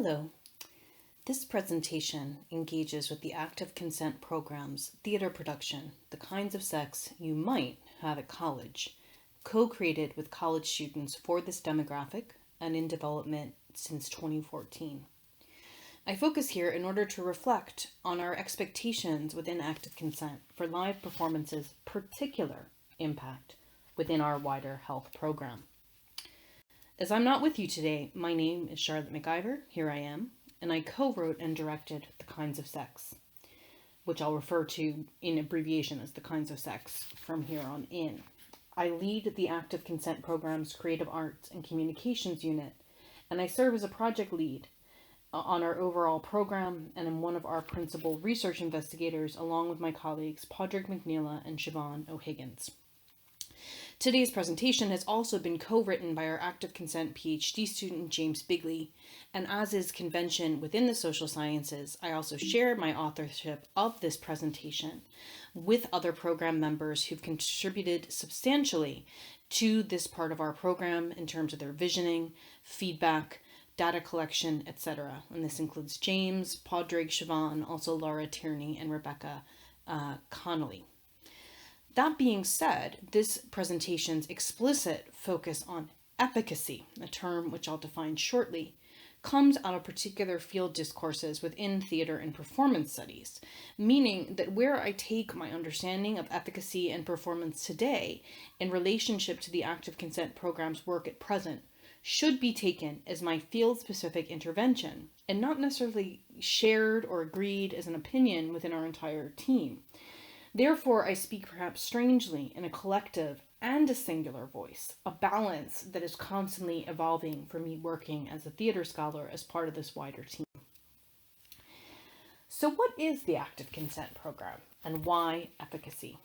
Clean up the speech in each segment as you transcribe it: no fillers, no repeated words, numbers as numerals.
Hello. This presentation engages with the active consent program's theater production, The Kinds of Sex You Might Have at College, co-created with college students for this demographic and in development since 2014. I focus here in order to reflect on our expectations within active consent for live performances' particular impact within our wider health program. As I'm not with you today, my name is Charlotte McIvor, here I am, and I co-wrote and directed The Kinds of Sex, which I'll refer to in abbreviation as The Kinds of Sex from here on in. I lead the Active Consent Program's Creative Arts and Communications Unit, and I serve as a project lead on our overall program, and am one of our principal research investigators along with my colleagues Padraig McNeela and Siobhan O'Higgins. Today's presentation has also been co-written by our Active Consent PhD student James Bigley, and as is convention within the social sciences, I also share my authorship of this presentation with other program members who've contributed substantially to this part of our program in terms of their visioning, feedback, data collection, etc. And this includes James, Padraig, Siobhan, also Laura Tierney, and Rebecca Connolly. That being said, this presentation's explicit focus on efficacy, a term which I'll define shortly, comes out of particular field discourses within theater and performance studies, meaning that where I take my understanding of efficacy and performance today in relationship to the active consent program's work at present should be taken as my field-specific intervention and not necessarily shared or agreed as an opinion within our entire team. Therefore, I speak perhaps strangely in a collective and a singular voice, a balance that is constantly evolving for me working as a theater scholar as part of this wider team. So what is the Active Consent Program and why efficacy?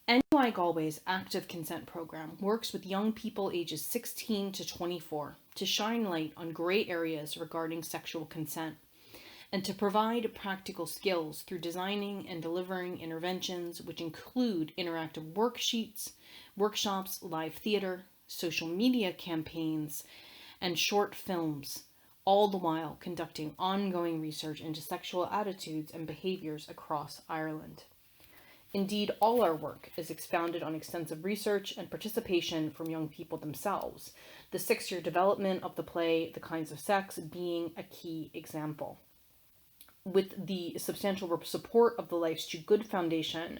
NUI Galway's Active Consent Program works with young people ages 16 to 24 to shine light on gray areas regarding sexual consent, and to provide practical skills through designing and delivering interventions which include interactive worksheets, workshops, live theater, social media campaigns, and short films, all the while conducting ongoing research into sexual attitudes and behaviors across Ireland. Indeed, all our work is expounded on extensive research and participation from young people themselves, the 6-year development of the play The Kinds of Sex being a key example. With the substantial support of the Life's Too Good Foundation,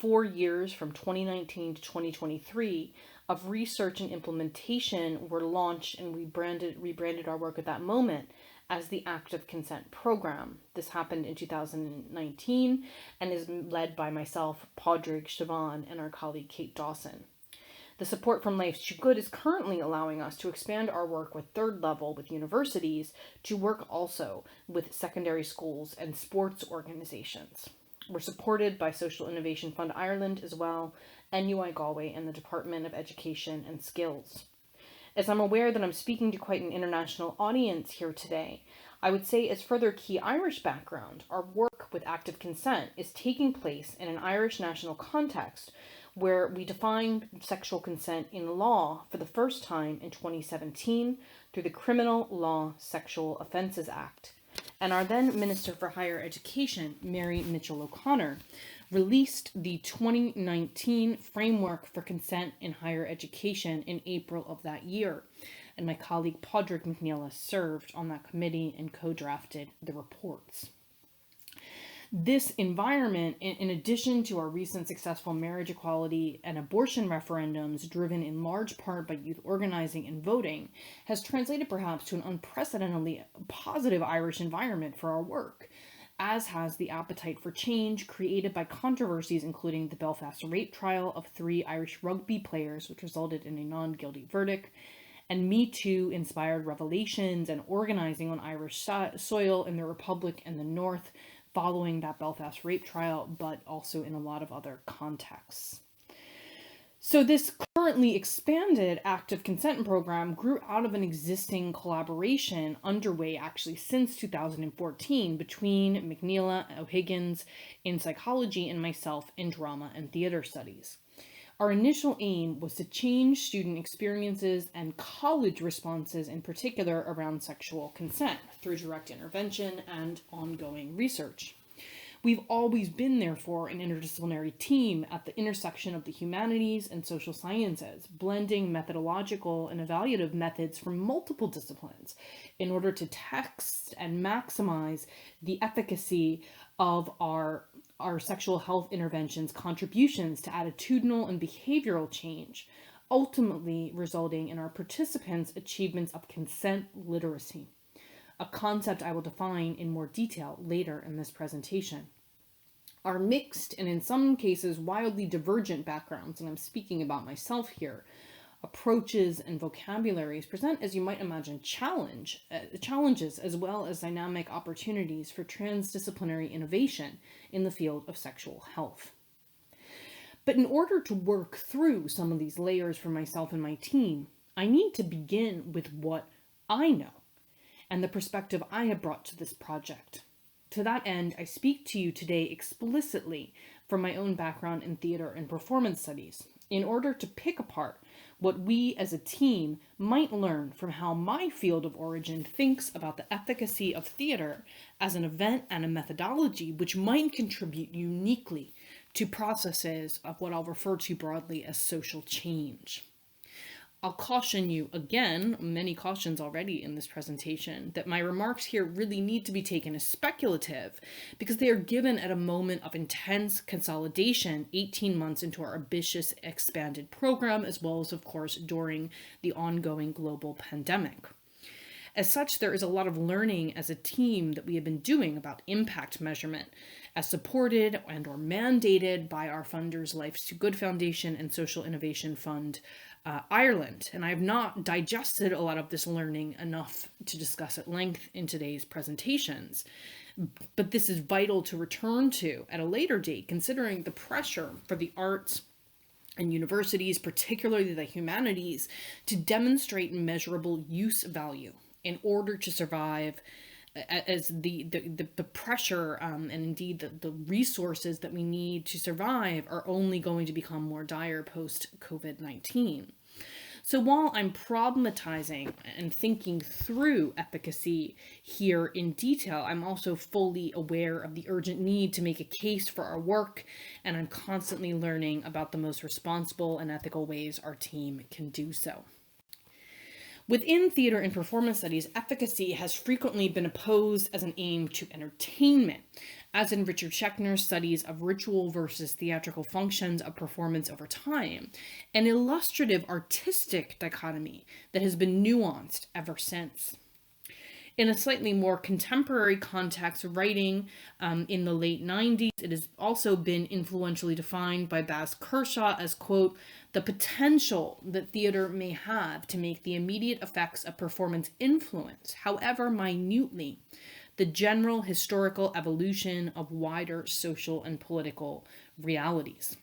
4 years from 2019 to 2023 of research and implementation were launched, and we rebranded our work at that moment as the Active Consent Program. This happened in 2019 and is led by myself, Padraig, Siobhan, and our colleague Kate Dawson. The support from Life's Too Good is currently allowing us to expand our work with third level with universities to work also with secondary schools and sports organizations. We're supported by Social Innovation Fund Ireland as well, NUI Galway, and the Department of Education and Skills. As I'm aware that I'm speaking to quite an international audience here today, I would say as further key Irish background, our work with active consent is taking place in an Irish national context where we defined sexual consent in law for the first time in 2017 through the Criminal Law Sexual Offences Act. And our then Minister for Higher Education, Mary Mitchell O'Connor, released the 2019 Framework for Consent in Higher Education in April of that year. And my colleague Padraig McNeela served on that committee and co-drafted the reports. This environment, in addition to our recent successful marriage equality and abortion referendums driven in large part by youth organizing and voting, has translated perhaps to an unprecedentedly positive Irish environment for our work, as has the appetite for change created by controversies including the Belfast rape trial of 3 Irish rugby players, which resulted in a non-guilty verdict, and Me Too inspired revelations and organizing on Irish soil in the Republic and the North following that Belfast rape trial, but also in a lot of other contexts. So this currently expanded active consent program grew out of an existing collaboration underway actually since 2014 between McNeela, O'Higgins in psychology, and myself in drama and theater studies. Our initial aim was to change student experiences and college responses, in particular around sexual consent, through direct intervention and ongoing research. We've always been, therefore, an interdisciplinary team at the intersection of the humanities and social sciences, blending methodological and evaluative methods from multiple disciplines in order to test and maximize the efficacy of our sexual health interventions' contributions to attitudinal and behavioral change, ultimately resulting in our participants' achievements of consent literacy, a concept I will define in more detail later in this presentation. Our mixed and in some cases wildly divergent backgrounds, and I'm speaking about myself here, approaches and vocabularies present, as you might imagine, challenges as well as dynamic opportunities for transdisciplinary innovation in the field of sexual health. But in order to work through some of these layers for myself and my team, I need to begin with what I know and the perspective I have brought to this project. To that end, I speak to you today explicitly from my own background in theater and performance studies, in order to pick apart what we as a team might learn from how my field of origin thinks about the efficacy of theater as an event and a methodology which might contribute uniquely to processes of what I'll refer to broadly as social change. I'll caution you again, many cautions already in this presentation, that my remarks here really need to be taken as speculative because they are given at a moment of intense consolidation 18 months into our ambitious expanded program, as well as, of course, during the ongoing global pandemic. As such, there is a lot of learning as a team that we have been doing about impact measurement, as supported and or mandated by our funders Life's Too Good Foundation and Social Innovation Fund Ireland. And I have not digested a lot of this learning enough to discuss at length in today's presentations. But this is vital to return to at a later date, considering the pressure for the arts and universities, particularly the humanities, to demonstrate measurable use value in order to survive, as the pressure and indeed the resources that we need to survive are only going to become more dire post-COVID-19. So while I'm problematizing and thinking through efficacy here in detail, I'm also fully aware of the urgent need to make a case for our work, and I'm constantly learning about the most responsible and ethical ways our team can do so. Within theater and performance studies, efficacy has frequently been opposed as an aim to entertainment, as in Richard Schechner's studies of ritual versus theatrical functions of performance over time, an illustrative artistic dichotomy that has been nuanced ever since. In a slightly more contemporary context, writing in the late 90s, it has also been influentially defined by Bas Kershaw as, quote, the potential that theater may have to make the immediate effects of performance influence, however minutely, the general historical evolution of wider social and political realities.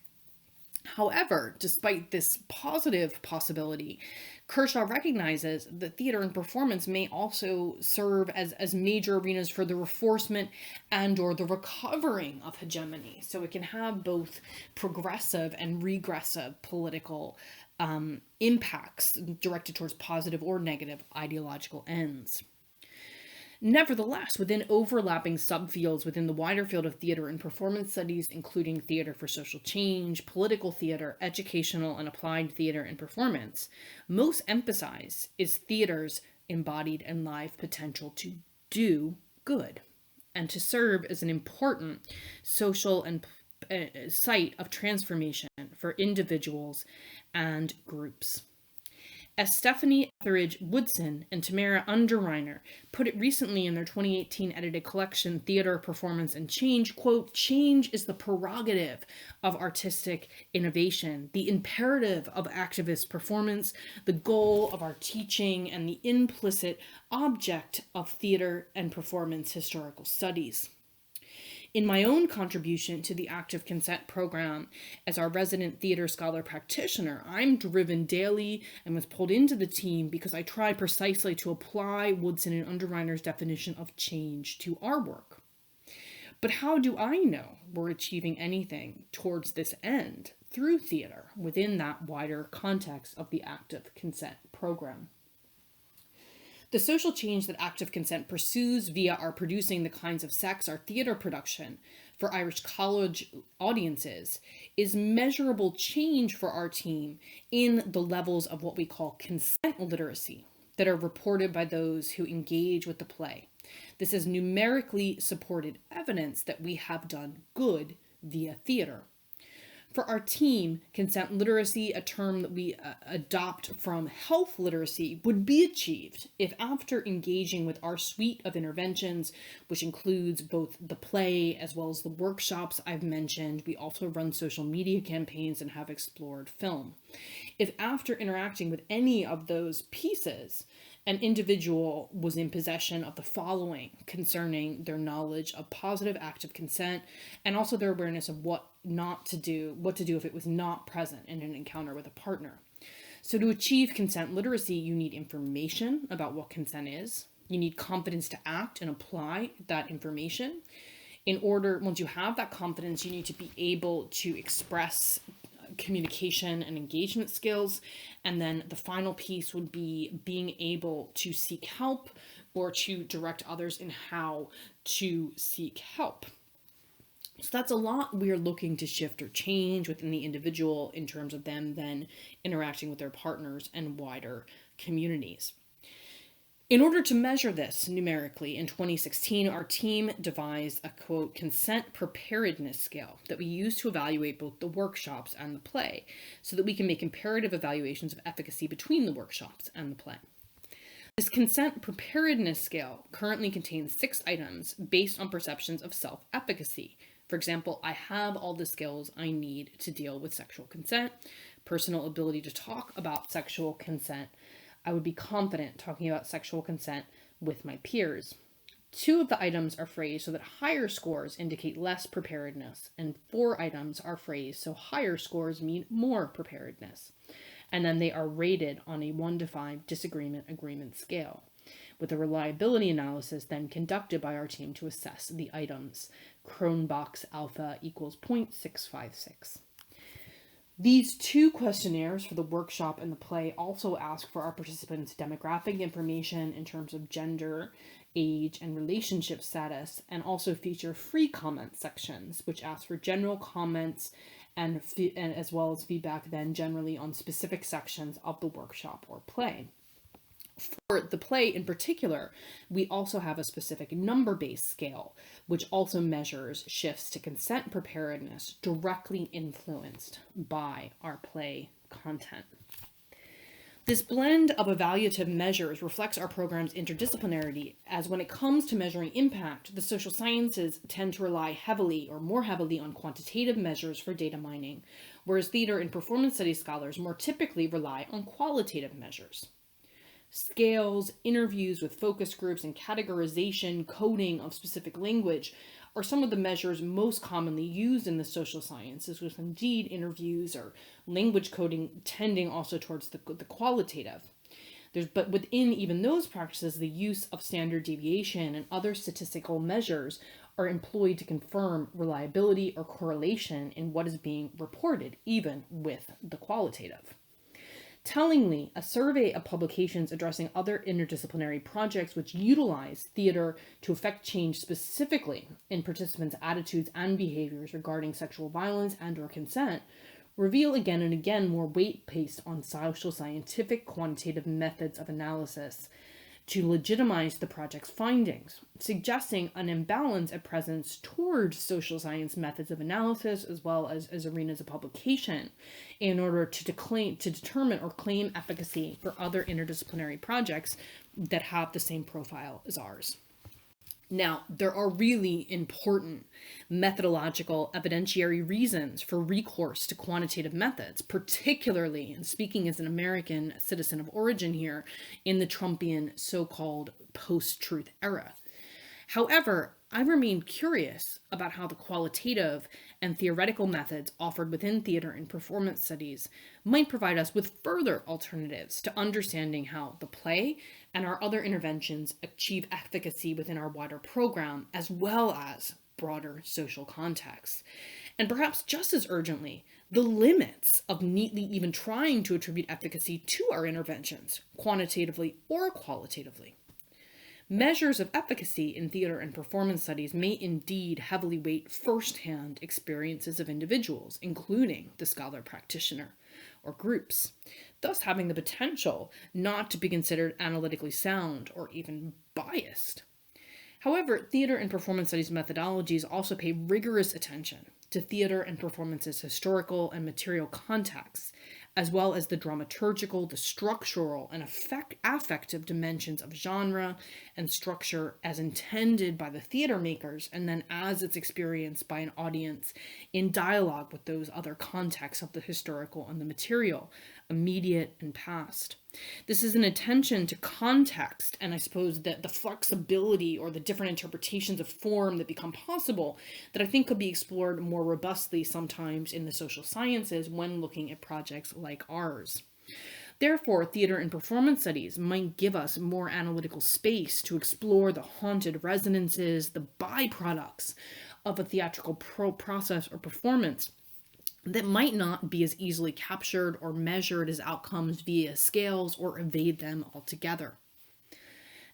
However, despite this positive possibility, Kershaw recognizes that theater and performance may also serve as major arenas for the reinforcement and or the recovering of hegemony. So it can have both progressive and regressive political impacts directed towards positive or negative ideological ends. Nevertheless, within overlapping subfields within the wider field of theater and performance studies, including theater for social change, political theater, educational and applied theater and performance, most emphasize is theater's embodied and live potential to do good and to serve as an important social and site of transformation for individuals and groups. As Stephanie Etheridge Woodson and Tamara Underreiner put it recently in their 2018 edited collection, Theater, Performance, and Change, quote, change is the prerogative of artistic innovation, the imperative of activist performance, the goal of our teaching, and the implicit object of theater and performance historical studies. In my own contribution to the Active Consent Program as our resident theater scholar practitioner, I'm driven daily and was pulled into the team because I try precisely to apply Woodson and Underreiner's definition of change to our work. But how do I know we're achieving anything towards this end? through theater within that wider context of the active consent program. The social change that active consent pursues via our producing the kinds of sex our theater production for Irish college audiences is measurable change for our team in the levels of what we call consent literacy that are reported by those who engage with the play. This is numerically supported evidence that we have done good via theater. For our team, consent literacy, a term that we adopt from health literacy, would be achieved if after engaging with our suite of interventions, which includes both the play as well as the workshops I've mentioned, we also run social media campaigns and have explored film. If after interacting with any of those pieces, an individual was in possession of the following concerning their knowledge of positive active consent and also their awareness of what to do if it was not present in an encounter with a partner. So to achieve consent literacy, you need information about what consent is. You need confidence to act and apply that information. Once you have that confidence, you need to be able to express communication and engagement skills. And then the final piece would be being able to seek help or to direct others in how to seek help. So that's a lot we're looking to shift or change within the individual in terms of them then interacting with their partners and wider communities. In order to measure this numerically, in 2016, our team devised a, quote, consent preparedness scale that we use to evaluate both the workshops and the play so that we can make comparative evaluations of efficacy between the workshops and the play. This consent preparedness scale currently contains 6 items based on perceptions of self-efficacy. For example, I have all the skills I need to deal with sexual consent, personal ability to talk about sexual consent. I would be confident talking about sexual consent with my peers. 2 of the items are phrased so that higher scores indicate less preparedness, and 4 items are phrased so higher scores mean more preparedness. And then they are rated on a 1 to 5 disagreement agreement scale, with a reliability analysis then conducted by our team to assess the items. Cronbach's alpha equals 0.656. These 2 questionnaires for the workshop and the play also ask for our participants' demographic information in terms of gender, age, and relationship status, and also feature free comment sections, which ask for general comments and as well as feedback then generally on specific sections of the workshop or play. For the play in particular, we also have a specific number-based scale, which also measures shifts to consent preparedness directly influenced by our play content. This blend of evaluative measures reflects our program's interdisciplinarity, as when it comes to measuring impact, the social sciences tend to rely heavily or more heavily on quantitative measures for data mining, whereas theater and performance studies scholars more typically rely on qualitative measures. Scales, interviews with focus groups, and categorization, coding of specific language are some of the measures most commonly used in the social sciences, with indeed interviews or language coding tending also towards the qualitative. But within even those practices, the use of standard deviation and other statistical measures are employed to confirm reliability or correlation in what is being reported, even with the qualitative. Tellingly, a survey of publications addressing other interdisciplinary projects which utilize theater to effect change specifically in participants' attitudes and behaviors regarding sexual violence and/or consent reveal again and again more weight placed on social scientific quantitative methods of analysis to legitimize the project's findings, suggesting an imbalance at present towards social science methods of analysis as well as arenas of publication in order to determine or claim efficacy for other interdisciplinary projects that have the same profile as ours. Now, there are really important methodological evidentiary reasons for recourse to quantitative methods, particularly, and speaking as an American citizen of origin here, in the Trumpian so-called post-truth era. However, I remain curious about how the qualitative and theoretical methods offered within theater and performance studies might provide us with further alternatives to understanding how the play and our other interventions achieve efficacy within our wider program, as well as broader social contexts. And perhaps just as urgently, the limits of neatly even trying to attribute efficacy to our interventions, quantitatively or qualitatively. Measures of efficacy in theater and performance studies may indeed heavily weight first-hand experiences of individuals, including the scholar practitioner or groups, thus having the potential not to be considered analytically sound or even biased. However, theater and performance studies methodologies also pay rigorous attention to theater and performance's historical and material contexts, as well as the dramaturgical, the structural, and affective dimensions of genre and structure as intended by the theater makers, and then as it's experienced by an audience in dialogue with those other contexts of the historical and the material, immediate and past. This is an attention to context, and I suppose that the flexibility or the different interpretations of form that become possible that I think could be explored more robustly sometimes in the social sciences when looking at projects like ours. Therefore, theater and performance studies might give us more analytical space to explore the haunted resonances, the byproducts of a theatrical process or performance that might not be as easily captured or measured as outcomes via scales or evade them altogether.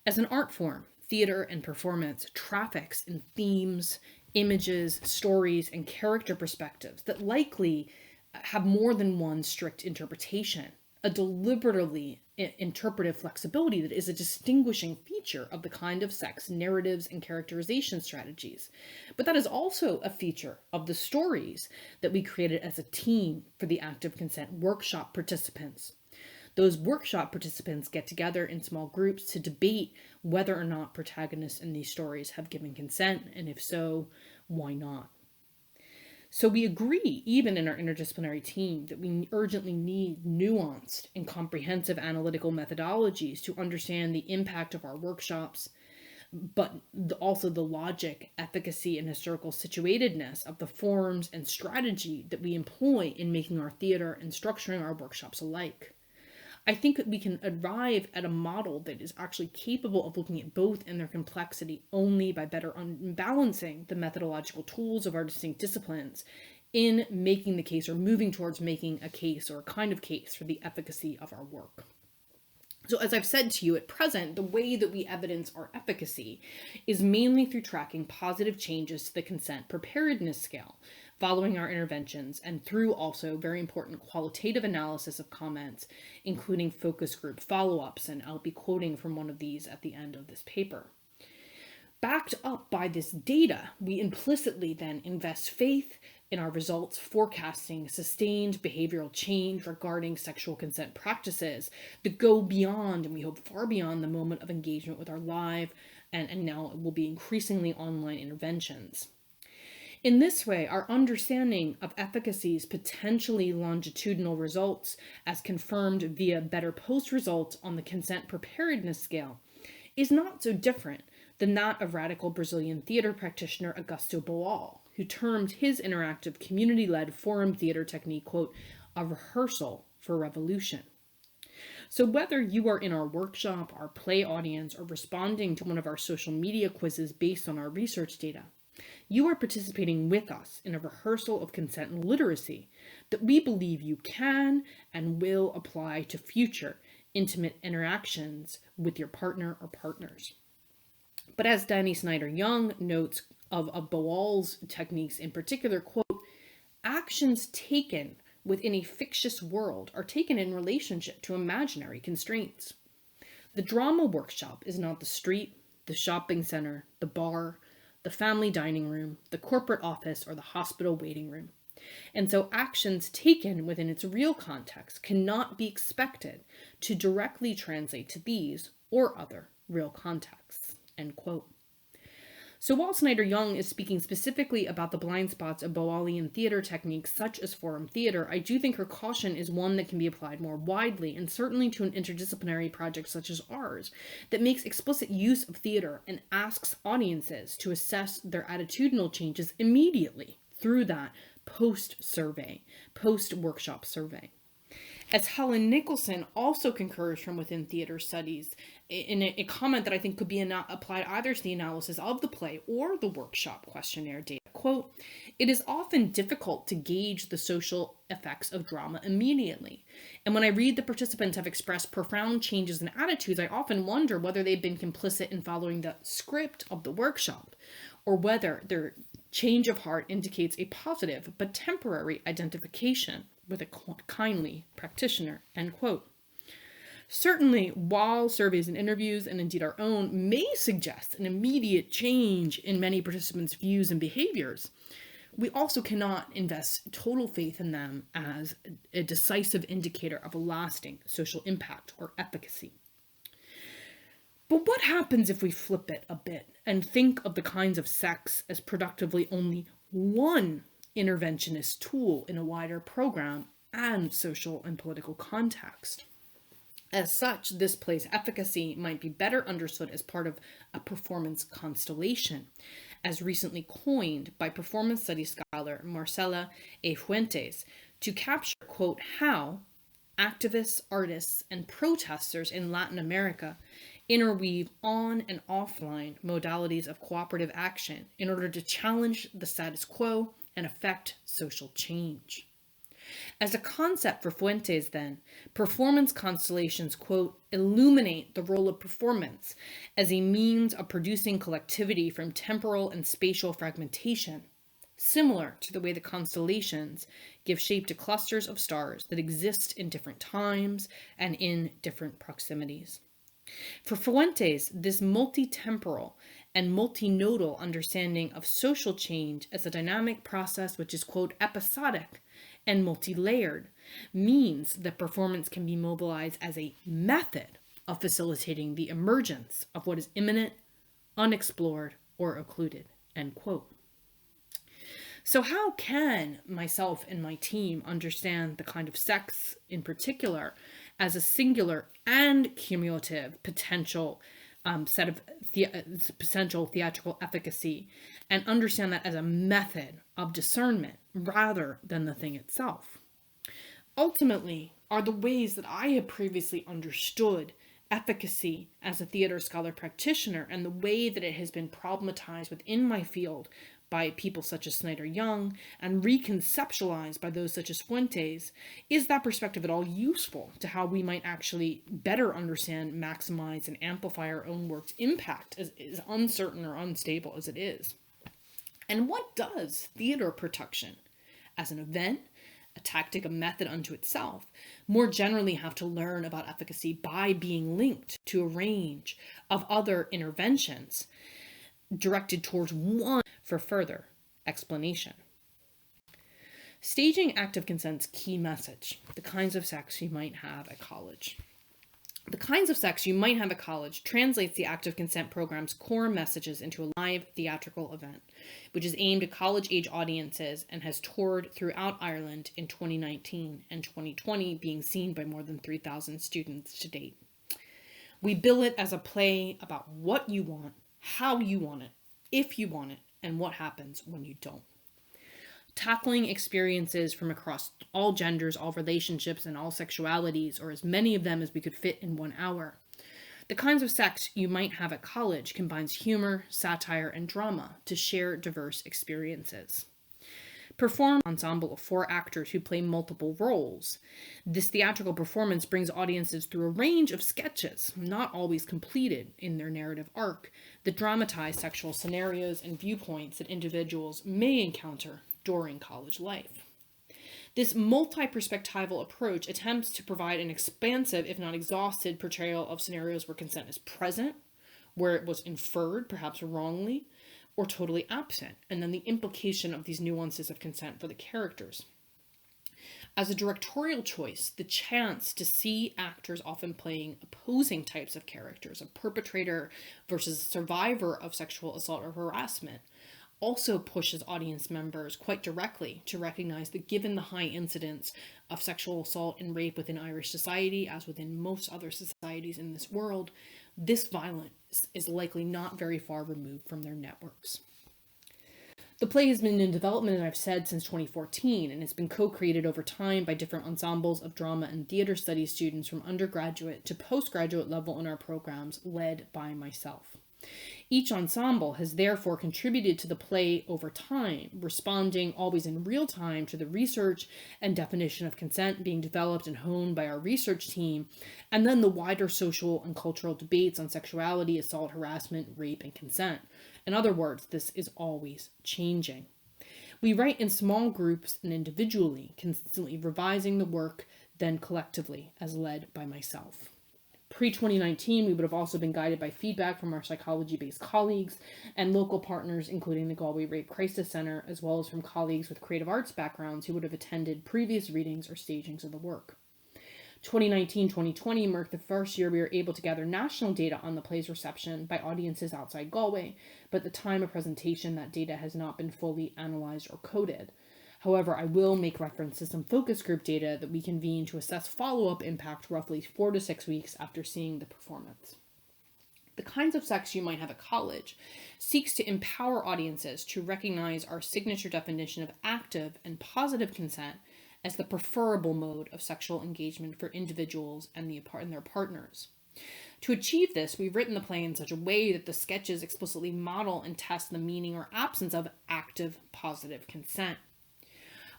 As an art form, theater and performance traffics in themes, images, stories, and character perspectives that likely have more than one strict interpretation, a deliberately interpretive flexibility that is a distinguishing feature of the kind of sex narratives and characterization strategies. But that is also a feature of the stories that we created as a team for the active consent workshop participants. Those workshop participants get together in small groups to debate whether or not protagonists in these stories have given consent, and if so, why not? So we agree, even in our interdisciplinary team, that we urgently need nuanced and comprehensive analytical methodologies to understand the impact of our workshops, but also the logic, efficacy, and historical situatedness of the forms and strategy that we employ in making our theater and structuring our workshops alike. I think that we can arrive at a model that is actually capable of looking at both in their complexity only by better balancing the methodological tools of our distinct disciplines in making the case or moving towards making a case or a kind of case for the efficacy of our work. So as I've said to you, at present, the way that we evidence our efficacy is mainly through tracking positive changes to the consent preparedness scale following our interventions, and through also very important qualitative analysis of comments, including focus group follow-ups, and I'll be quoting from one of these at the end of this paper. Backed up by this data, we implicitly then invest faith in our results forecasting sustained behavioral change regarding sexual consent practices that go beyond, and we hope far beyond, the moment of engagement with our live and now it will be increasingly online interventions. In this way, our understanding of efficacy's potentially longitudinal results, as confirmed via better post results on the consent preparedness scale, is not so different than that of radical Brazilian theater practitioner Augusto Boal, who termed his interactive community-led forum theater technique, quote, a rehearsal for revolution. So whether you are in our workshop, our play audience, or responding to one of our social media quizzes based on our research data, you are participating with us in a rehearsal of consent and literacy that we believe you can and will apply to future intimate interactions with your partner or partners. But as Danny Snyder-Young notes of Boal's techniques in particular, quote, actions taken within a fictitious world are taken in relationship to imaginary constraints. The drama workshop is not the street, the shopping center, the bar, the family dining room, the corporate office, or the hospital waiting room. And so actions taken within its real context cannot be expected to directly translate to these or other real contexts, end quote. So while Snyder-Young is speaking specifically about the blind spots of Boalian theater techniques such as forum theater, I do think her caution is one that can be applied more widely, and certainly to an interdisciplinary project such as ours, that makes explicit use of theater and asks audiences to assess their attitudinal changes immediately through that post-survey, post-workshop survey. As Helen Nicholson also concurs from within theater studies in a comment that I think could be applied either to the analysis of the play or the workshop questionnaire data. Quote, "It is often difficult to gauge the social effects of drama immediately. And when I read the participants have expressed profound changes in attitudes, I often wonder whether they've been complicit in following the script of the workshop, or whether their change of heart indicates a positive but temporary identification with a kindly practitioner," end quote. Certainly, while surveys and interviews, and indeed our own, may suggest an immediate change in many participants' views and behaviors, we also cannot invest total faith in them as a decisive indicator of a lasting social impact or efficacy. But what happens if we flip it a bit and think of the kinds of sex as productively only one interventionist tool in a wider program and social and political context? As such, this play's efficacy might be better understood as part of a performance constellation, as recently coined by performance studies scholar Marcela A20 to capture, quote, how activists, artists, and protesters in Latin America interweave on and offline modalities of cooperative action in order to challenge the status quo and affect social change. As a concept for Fuentes, then, performance constellations, quote, illuminate the role of performance as a means of producing collectivity from temporal and spatial fragmentation, similar to the way the constellations give shape to clusters of stars that exist in different times and in different proximities. For Fuentes, this multi-temporal and multinodal understanding of social change as a dynamic process which is, quote, episodic and multi-layered means that performance can be mobilized as a method of facilitating the emergence of what is imminent, unexplored, or occluded, end quote. So how can myself and my team understand the kind of sex in particular as a singular and cumulative potential set of potential theatrical efficacy, and understand that as a method of discernment rather than the thing itself? Ultimately, are the ways that I have previously understood efficacy as a theater scholar practitioner and the way that it has been problematized within my field by people such as Snyder Young and reconceptualized by those such as Fuentes, is that perspective at all useful to how we might actually better understand, maximize, and amplify our own work's impact, as uncertain or unstable as it is? And what does theater production as an event, a tactic, a method unto itself, more generally have to learn about efficacy by being linked to a range of other interventions directed towards one for further explanation? Staging active consent's key message, the kinds of sex you might have at college. The kinds of sex you might have at college translates the active consent program's core messages into a live theatrical event, which is aimed at college-age audiences and has toured throughout Ireland in 2019 and 2020, being seen by more than 3,000 students to date. We bill it as a play about what you want, how you want it, if you want it, and what happens when you don't. Tackling experiences from across all genders, all relationships, and all sexualities, or as many of them as we could fit in 1 hour. The kinds of sex you might have at college combines humor, satire, and drama to share diverse experiences. Perform an ensemble of 4 actors who play multiple roles. This theatrical performance brings audiences through a range of sketches, not always completed in their narrative arc, that dramatize sexual scenarios and viewpoints that individuals may encounter during college life. This multi-perspectival approach attempts to provide an expansive, if not exhausted, portrayal of scenarios where consent is present, where it was inferred, perhaps wrongly, or totally absent, and then the implication of these nuances of consent for the characters. As a directorial choice, the chance to see actors often playing opposing types of characters, a perpetrator versus a survivor of sexual assault or harassment, also pushes audience members quite directly to recognize that given the high incidence of sexual assault and rape within Irish society, as within most other societies in this world, this violence is likely not very far removed from their networks. The play has been in development, as I've said, since 2014, and it's been co-created over time by different ensembles of drama and theater studies students from undergraduate to postgraduate level in our programs, led by myself. Each ensemble has therefore contributed to the play over time, responding always in real time to the research and definition of consent being developed and honed by our research team, and then the wider social and cultural debates on sexuality, assault, harassment, rape, and consent. In other words, this is always changing. We write in small groups and individually, consistently revising the work, then collectively, as led by myself. Pre-2019, we would have also been guided by feedback from our psychology-based colleagues and local partners, including the Galway Rape Crisis Center, as well as from colleagues with creative arts backgrounds who would have attended previous readings or stagings of the work. 2019-2020 marked the first year we were able to gather national data on the play's reception by audiences outside Galway, but at the time of presentation, that data has not been fully analyzed or coded. However, I will make reference to some focus group data that we convened to assess follow-up impact roughly 4 to 6 weeks after seeing the performance. The Kinds of Sex You Might Have at College seeks to empower audiences to recognize our signature definition of active and positive consent as the preferable mode of sexual engagement for individuals and their partners. To achieve this, we've written the play in such a way that the sketches explicitly model and test the meaning or absence of active positive consent.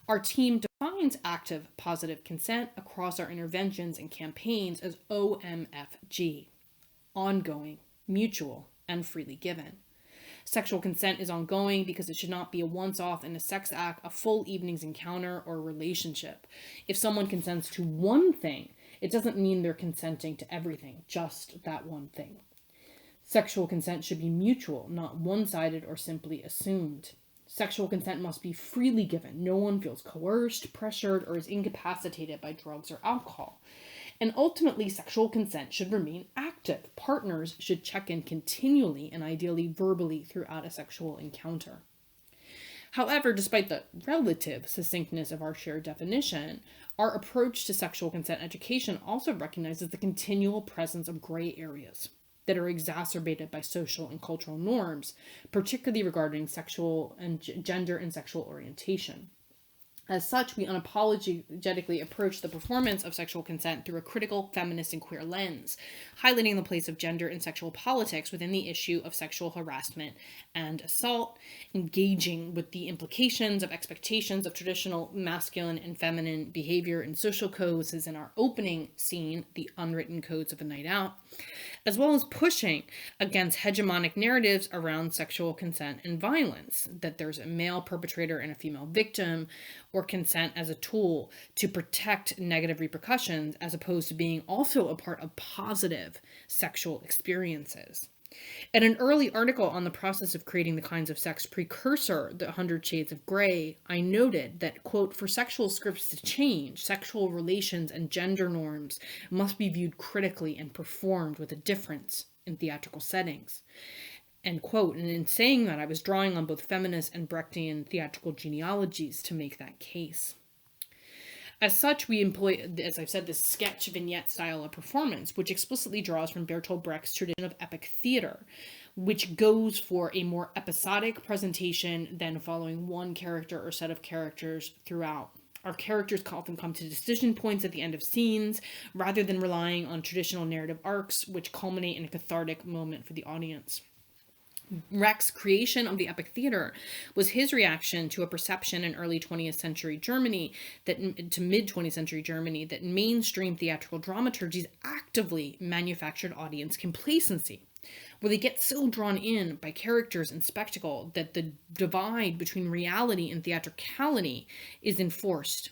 Our team defines active positive consent across our interventions and campaigns as OMFG, ongoing, mutual, and freely given. Sexual consent is ongoing because it should not be a once-off in a sex act, a full evening's encounter, or relationship. If someone consents to one thing, it doesn't mean they're consenting to everything, just that one thing. Sexual consent should be mutual, not one-sided or simply assumed. Sexual consent must be freely given. No one feels coerced, pressured, or is incapacitated by drugs or alcohol. And ultimately, sexual consent should remain active. Partners should check in continually and ideally verbally throughout a sexual encounter. However, despite the relative succinctness of our shared definition, our approach to sexual consent education also recognizes the continual presence of gray areas that are exacerbated by social and cultural norms, particularly regarding sexual and gender and sexual orientation. As such, we unapologetically approach the performance of sexual consent through a critical feminist and queer lens, highlighting the place of gender and sexual politics within the issue of sexual harassment and assault, engaging with the implications of expectations of traditional masculine and feminine behavior and social codes, as in our opening scene, The Unwritten Codes of a Night Out, as well as pushing against hegemonic narratives around sexual consent and violence, that there's a male perpetrator and a female victim, or consent as a tool to protect negative repercussions, as opposed to being also a part of positive sexual experiences. In an early article on the process of creating the kinds of sex precursor, The 100 Shades of Grey, I noted that, quote, for sexual scripts to change, sexual relations and gender norms must be viewed critically and performed with a difference in theatrical settings. End quote. And in saying that, I was drawing on both feminist and Brechtian theatrical genealogies to make that case. As such, we employ, as I've said, this sketch vignette style of performance, which explicitly draws from Bertolt Brecht's tradition of epic theater, which goes for a more episodic presentation than following one character or set of characters throughout. Our characters often come to decision points at the end of scenes, rather than relying on traditional narrative arcs, which culminate in a cathartic moment for the audience. Brecht's creation of the epic theater was his reaction to a perception in early 20th century Germany, to mid-20th century Germany, that mainstream theatrical dramaturgies actively manufactured audience complacency, where they get so drawn in by characters and spectacle that the divide between reality and theatricality is enforced.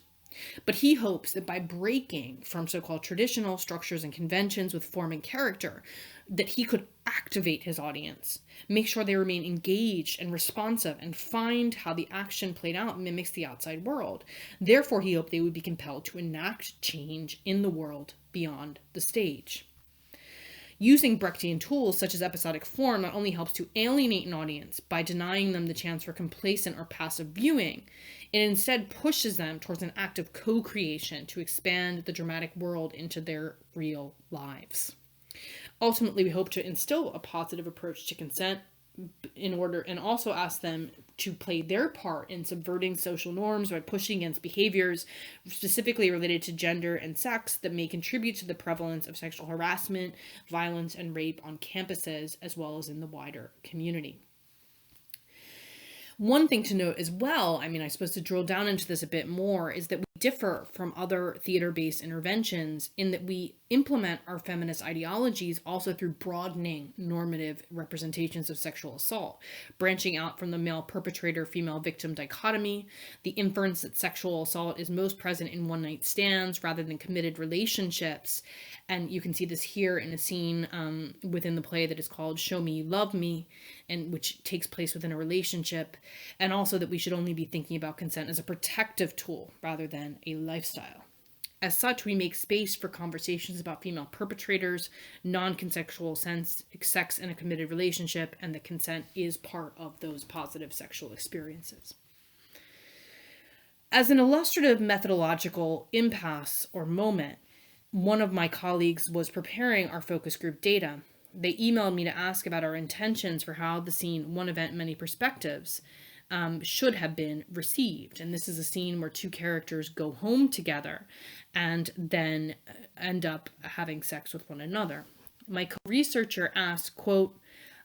But he hopes that by breaking from so-called traditional structures and conventions with form and character, that he could activate his audience, make sure they remain engaged and responsive, and find how the action played out mimics the outside world. Therefore, he hoped they would be compelled to enact change in the world beyond the stage. Using Brechtian tools such as episodic form not only helps to alienate an audience by denying them the chance for complacent or passive viewing, it instead pushes them towards an act of co-creation to expand the dramatic world into their real lives. Ultimately, we hope to instill a positive approach to consent and also ask them to play their part in subverting social norms by pushing against behaviors specifically related to gender and sex that may contribute to the prevalence of sexual harassment, violence, and rape on campuses, as well as in the wider community. One thing to note as well, I suppose to drill down into this a bit more, is that we differ from other theater-based interventions in that we implement our feminist ideologies also through broadening normative representations of sexual assault, branching out from the male perpetrator, female victim dichotomy, the inference that sexual assault is most present in one-night stands rather than committed relationships. And you can see this here in a scene within the play that is called Show Me You Love Me, and which takes place within a relationship, and also that we should only be thinking about consent as a protective tool rather than a lifestyle. As such, we make space for conversations about female perpetrators, non-consensual sex in a committed relationship, and that consent is part of those positive sexual experiences. As an illustrative methodological impasse or moment, one of my colleagues was preparing our focus group data. They emailed me to ask about our intentions for how the scene One Event, Many Perspectives should have been received. And this is a scene where two characters go home together and then end up having sex with one another. My co-researcher asked, quote,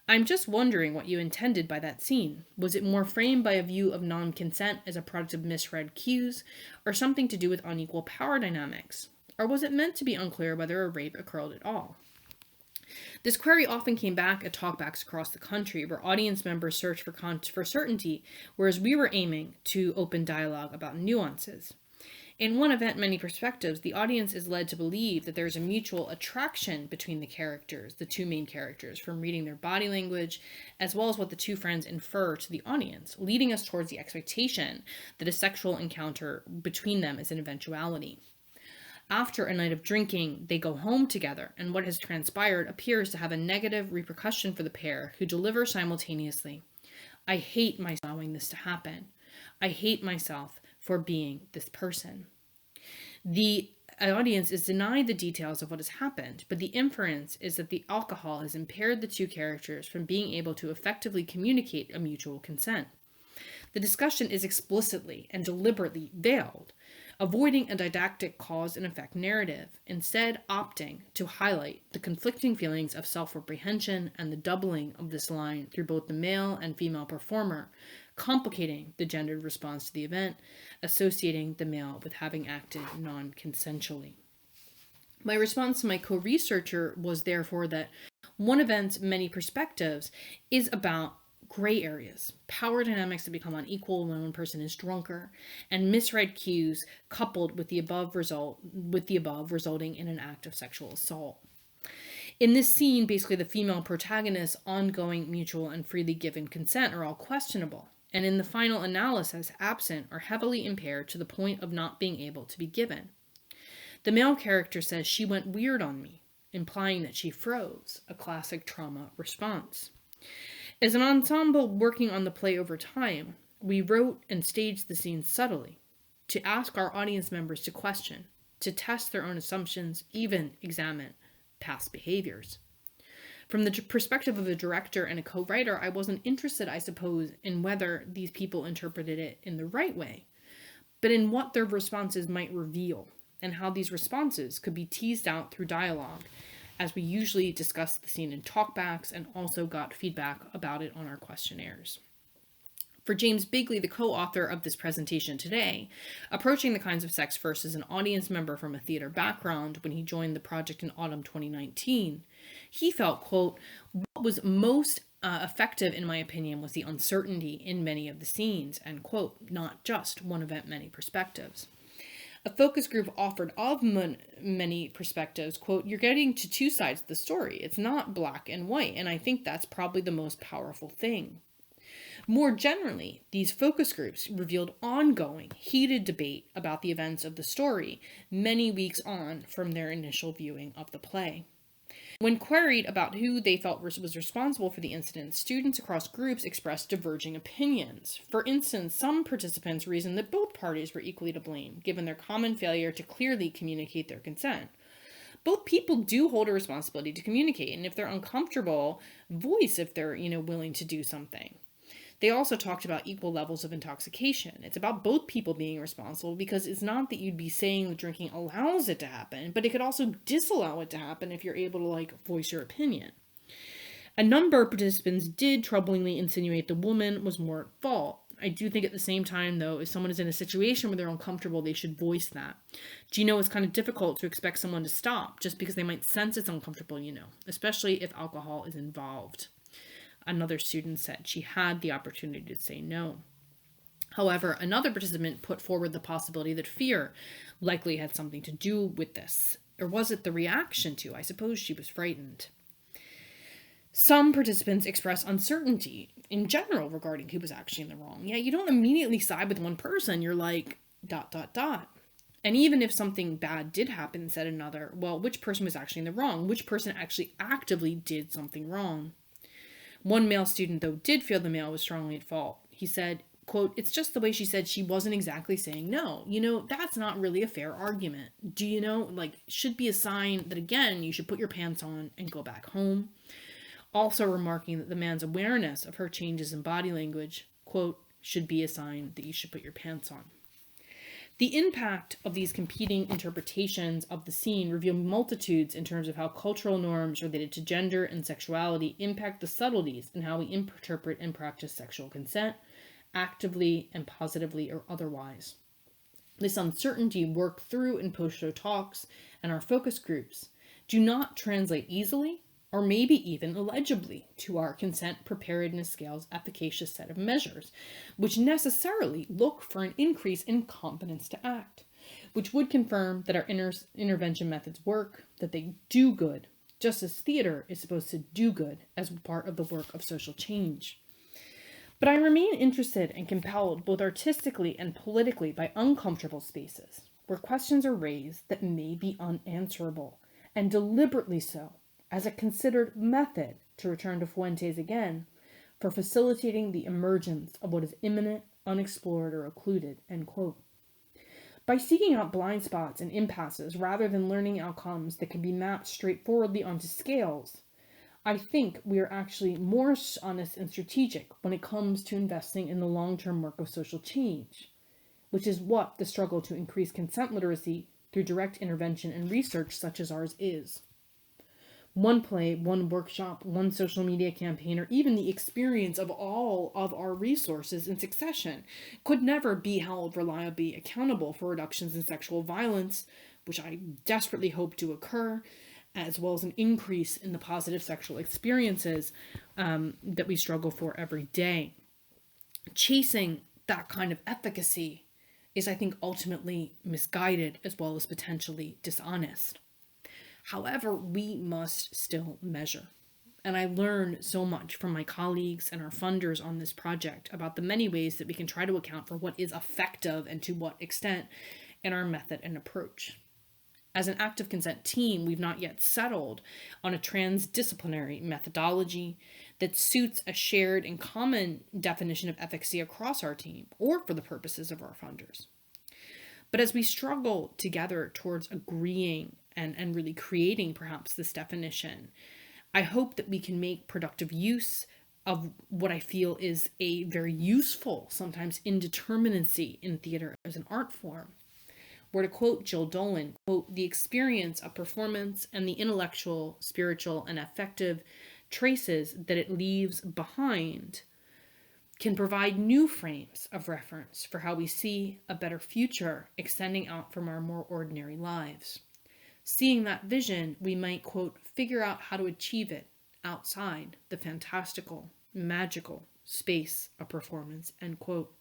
"I'm just wondering what you intended by that scene. Was it more framed by a view of non-consent as a product of misread cues, or something to do with unequal power dynamics? Or was it meant to be unclear whether a rape occurred at all?" This query often came back at talkbacks across the country, where audience members searched for certainty, whereas we were aiming to open dialogue about nuances. In One Event, Many Perspectives, the audience is led to believe that there is a mutual attraction between the characters, the two main characters, from reading their body language, as well as what the two friends infer to the audience, leading us towards the expectation that a sexual encounter between them is an eventuality. After a night of drinking, they go home together, and what has transpired appears to have a negative repercussion for the pair, who deliver simultaneously, "I hate myself allowing this to happen. I hate myself for being this person." The audience is denied the details of what has happened, but the inference is that the alcohol has impaired the two characters from being able to effectively communicate a mutual consent. The discussion is explicitly and deliberately veiled, avoiding a didactic cause and effect narrative, instead opting to highlight the conflicting feelings of self-reprehension and the doubling of this line through both the male and female performer, complicating the gendered response to the event, associating the male with having acted non-consensually. My response to my co-researcher was therefore that One Event, Many Perspectives is about gray areas, power dynamics that become unequal when one person is drunker, and misread cues coupled with the above resulting in an act of sexual assault. In this scene, basically the female protagonist's ongoing mutual and freely given consent are all questionable, and in the final analysis, absent or heavily impaired to the point of not being able to be given. The male character says, "She went weird on me," implying that she froze, a classic trauma response. As an ensemble working on the play over time, we wrote and staged the scene subtly, to ask our audience members to question, to test their own assumptions, even examine past behaviors. From the perspective of a director and a co-writer, I wasn't interested, I suppose, in whether these people interpreted it in the right way, but in what their responses might reveal, and how these responses could be teased out through dialogue, as we usually discussed the scene in talkbacks and also got feedback about it on our questionnaires. For James Bigley, the co-author of this presentation today, approaching the kinds of sex first as an audience member from a theater background when he joined the project in autumn 2019, he felt, quote, "What was most effective, in my opinion, was the uncertainty in many of the scenes," end quote, not just One Event, Many Perspectives. A focus group offered of many perspectives, quote, "You're getting to two sides of the story. It's not black and white, and I think that's probably the most powerful thing." More generally, these focus groups revealed ongoing, heated debate about the events of the story many weeks on from their initial viewing of the play. When queried about who they felt was responsible for the incident, students across groups expressed diverging opinions. For instance, some participants reasoned that both parties were equally to blame, given their common failure to clearly communicate their consent. Both people do hold a responsibility to communicate, and if they're uncomfortable, voice if they're, willing to do something. They also talked about equal levels of intoxication. It's about both people being responsible, because it's not that you'd be saying that drinking allows it to happen, but it could also disallow it to happen if you're able to voice your opinion. A number of participants did troublingly insinuate the woman was more at fault. I do think at the same time, though, if someone is in a situation where they're uncomfortable, they should voice that. It's kind of difficult to expect someone to stop just because they might sense it's uncomfortable, especially if alcohol is involved. Another student said she had the opportunity to say no. However, another participant put forward the possibility that fear likely had something to do with this. Or was it the reaction to? I suppose she was frightened. Some participants expressed uncertainty in general regarding who was actually in the wrong. Yeah, you don't immediately side with one person. You're like, ... And even if something bad did happen, said another, well, which person was actually in the wrong? Which person actually actively did something wrong? One male student, though, did feel the male was strongly at fault. He said, quote, "It's just the way she said she wasn't exactly saying no. That's not really a fair argument. Should be a sign that, again, you should put your pants on and go back home." Also remarking that the man's awareness of her changes in body language, quote, "should be a sign that you should put your pants on." The impact of these competing interpretations of the scene reveal multitudes in terms of how cultural norms related to gender and sexuality impact the subtleties in how we interpret and practice sexual consent, actively and positively or otherwise. This uncertainty worked through in post-show talks and our focus groups do not translate easily or maybe even illegibly to our consent preparedness scale's efficacious set of measures, which necessarily look for an increase in competence to act, which would confirm that our intervention methods work, that they do good, just as theater is supposed to do good as part of the work of social change. But I remain interested and compelled both artistically and politically by uncomfortable spaces, where questions are raised that may be unanswerable, and deliberately so, as a considered method, to return to Fuentes again, for facilitating the emergence of what is imminent, unexplored, or occluded, end quote. By seeking out blind spots and impasses rather than learning outcomes that can be mapped straightforwardly onto scales, I think we are actually more honest and strategic when it comes to investing in the long-term work of social change, which is what the struggle to increase consent literacy through direct intervention and research such as ours is. One play, one workshop, one social media campaign, or even the experience of all of our resources in succession could never be held reliably accountable for reductions in sexual violence, which I desperately hope to occur, as well as an increase in the positive sexual experiences that we struggle for every day. Chasing that kind of efficacy is, I think, ultimately misguided as well as potentially dishonest. However, we must still measure. And I learn so much from my colleagues and our funders on this project about the many ways that we can try to account for what is effective and to what extent in our method and approach. As an active consent team, we've not yet settled on a transdisciplinary methodology that suits a shared and common definition of efficacy across our team or for the purposes of our funders. But as we struggle together towards agreeing and really creating perhaps this definition, I hope that we can make productive use of what I feel is a very useful, sometimes indeterminacy in theater as an art form. Where, to quote Jill Dolan, quote, "The experience of performance and the intellectual, spiritual, and affective traces that it leaves behind can provide new frames of reference for how we see a better future extending out from our more ordinary lives. Seeing that vision, we might, quote, figure out how to achieve it outside the fantastical, magical space of performance," end quote.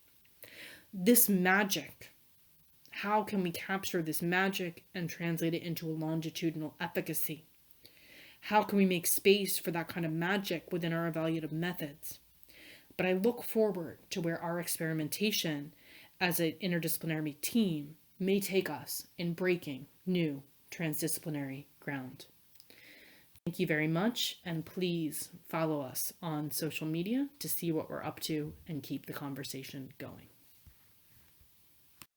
This magic, how can we capture this magic and translate it into a longitudinal efficacy? How can we make space for that kind of magic within our evaluative methods? But I look forward to where our experimentation as an interdisciplinary team may take us in breaking new transdisciplinary ground. Thank you very much, and please follow us on social media to see what we're up to and keep the conversation going.